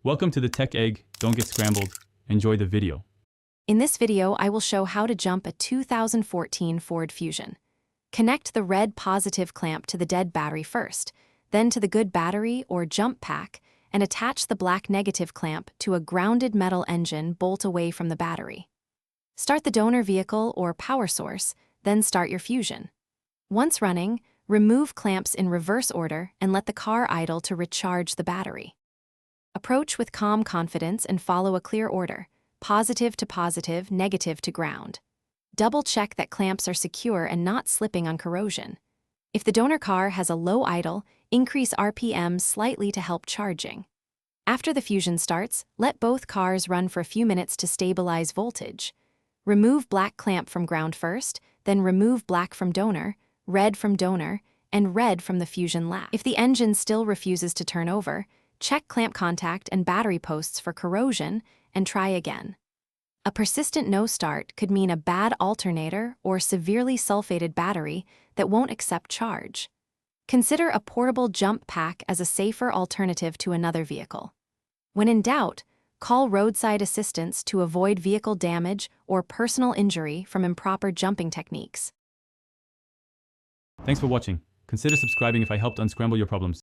Welcome to the Tech Egg. Don't get scrambled. Enjoy the video. In this video, I will show how to jump a 2014 Ford Fusion. Connect the red positive clamp to the dead battery first, then to the good battery or jump pack, and attach the black negative clamp to a grounded metal engine bolt away from the battery. Start the donor vehicle or power source, then start your Fusion. Once running, remove clamps in reverse order and let the car idle to recharge the battery. Approach with calm confidence and follow a clear order, positive to positive, negative to ground. Double-check that clamps are secure and not slipping on corrosion. If the donor car has a low idle, increase RPM slightly to help charging. After the Fusion starts, let both cars run for a few minutes to stabilize voltage. Remove black clamp from ground first, then remove black from donor, red from donor, and red from the Fusion lap. If the engine still refuses to turn over, check clamp contact and battery posts for corrosion and try again. A persistent no start could mean a bad alternator or severely sulfated battery that won't accept charge. Consider a portable jump pack as a safer alternative to another vehicle. When in doubt, call roadside assistance to avoid vehicle damage or personal injury from improper jumping techniques. Thanks for watching. Consider subscribing if I helped unscramble your problems.